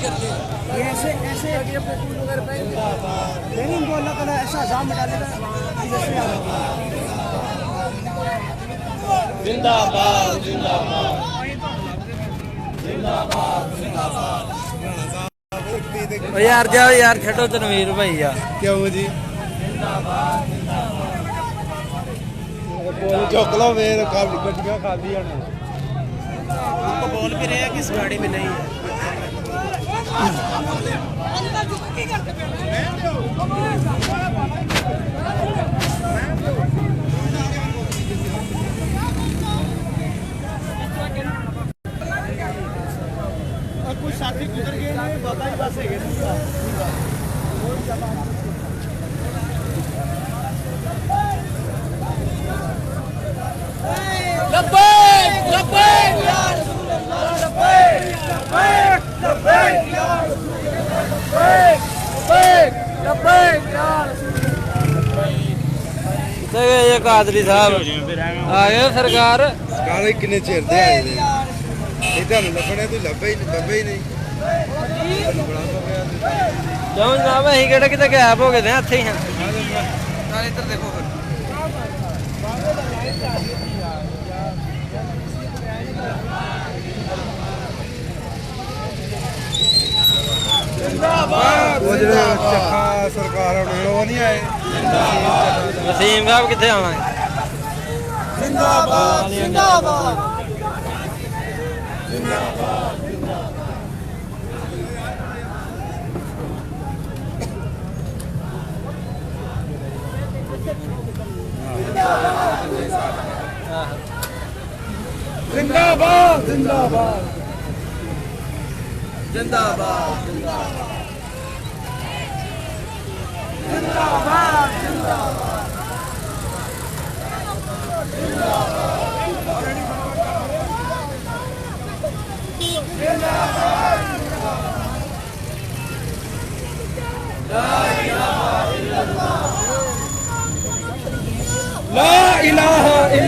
ये ऐसे ऐसे नहीं इनको अल्लाह ताला ऐसा अज़ाब में डालेगा कि जैसे जिंदाबाद जिंदाबाद यार जाओ यार छो तनवीर भाई यार क्यों जी चुक लो फिर गड्डियां खाली है उनको बोल भी रहे हैं कि इस गाड़ी में नहीं है कुछ साथी गुजर गए बाबा ही बस है लब्बैक लब्बैक या रसूल अल्लाह लब्बैक लब्बैक लब्बैक या रसूल लब्बैक लब्बैक लब्बैक या रसूल ये कादरी साहब आ गए सरकार काले किन्ने चेर दे आए ने ਇਹ ਤੁਹਾਨੂੰ ਲੱਭਣੇ ਤੂੰ ਲੱਭੇ ਹੀ ਨਹੀਂ क्यों जनाब अं कि गैप हो गए थे इतने ही हैं इधर देखो सरकार नहीं आए वसीम साहब कितने आना है जिंदाबाद जिंदाबाद जिंदाबाद जिंदाबाद जिंदाबाद जिंदाबाद जिंदाबाद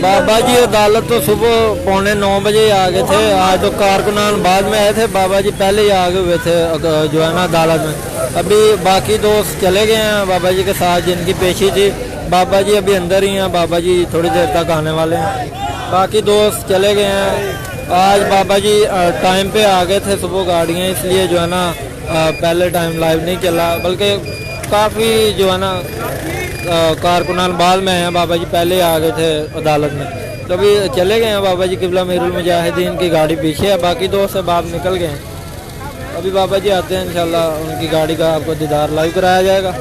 बाबा जी अदालत तो सुबह 8:45 बजे आ गए थे। आज तो कारकुनान बाद में आए थे, बाबा जी पहले ही आ गए हुए थे जो है ना अदालत में। अभी बाकी दोस्त चले गए हैं बाबा जी के साथ जिनकी पेशी थी। बाबा जी अभी अंदर ही हैं, बाबा जी थोड़ी देर तक आने वाले हैं। बाकी दोस्त चले गए हैं। आज बाबा जी टाइम पे आ गए थे सुबह गाड़ियाँ, इसलिए जो है ना पहले टाइम लाइव नहीं चला, बल्कि काफ़ी जो है ना कारकुनान बाद में हैं। बाबा जी पहले आ गए थे अदालत में, तो अभी चले गए हैं बाबा जी। किबला मीरुल मुजाहिदीन की गाड़ी पीछे है, बाकी दोस्त से बाहर निकल गए हैं। अभी बाबा जी आते हैं, इंशाल्लाह उनकी गाड़ी का आपको दीदार लाइव कराया जाएगा।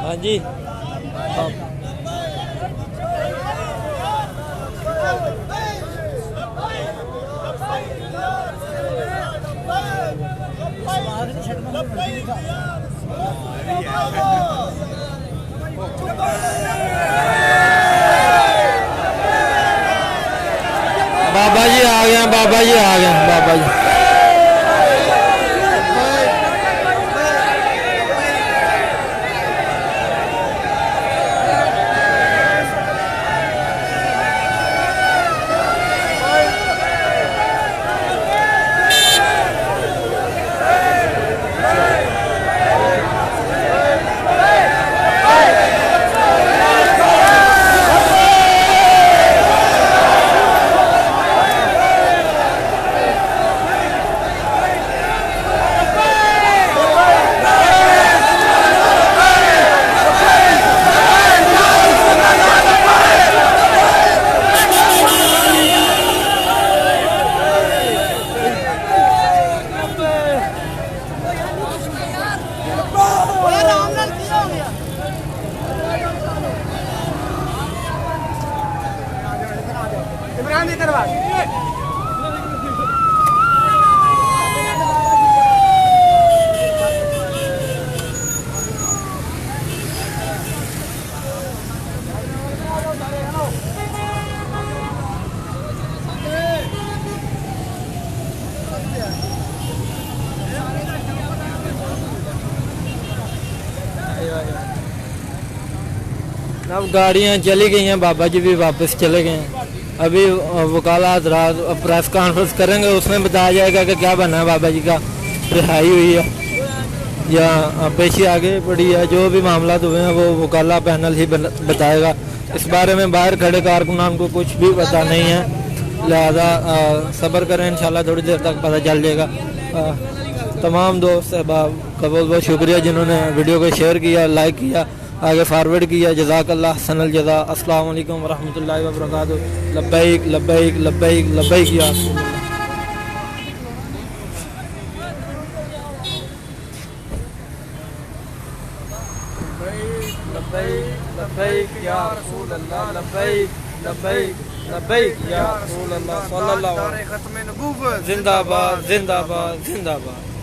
हाँ जी बाबा जी आ गए, बाबा जी आ गए, बाबा जी। अब गाड़ियाँ चली गई हैं, बाबा जी भी वापस चले गए हैं। अभी वकालत रात प्रेस कॉन्फ्रेंस करेंगे, उसमें बताया जाएगा कि क्या बना है, बाबा जी का रिहाई हुई है या पेशी आगे पड़ी है। जो भी मामला हुए हैं वो वकाला पैनल ही बताएगा। इस बारे में बाहर खड़े कारकुनान को कुछ भी पता नहीं है, लिहाजा सब्र करें, इंशाल्लाह थोड़ी देर तक पता चल जाएगा। तमाम दोस्त अहबाब का बहुत बहुत शुक्रिया जिन्होंने वीडियो को शेयर किया, लाइक किया, आगे फॉरवर्ड किया। जज़ाकल्लाह सनल जज़ा। अस्सलाम वालेकुम वरहमतुल्लाहि वबरकातुहू। लब्बैक लब्बैक लब्बैक लब्बैक या लब्बैक या रसूल अल्लाह, लब्बैक लब्बैक लब्बैक या रसूल अल्लाह सल्लल्लाहु अलैहि वसल्लम। जिंदाबाद जिंदाबाद जिंदाबाद।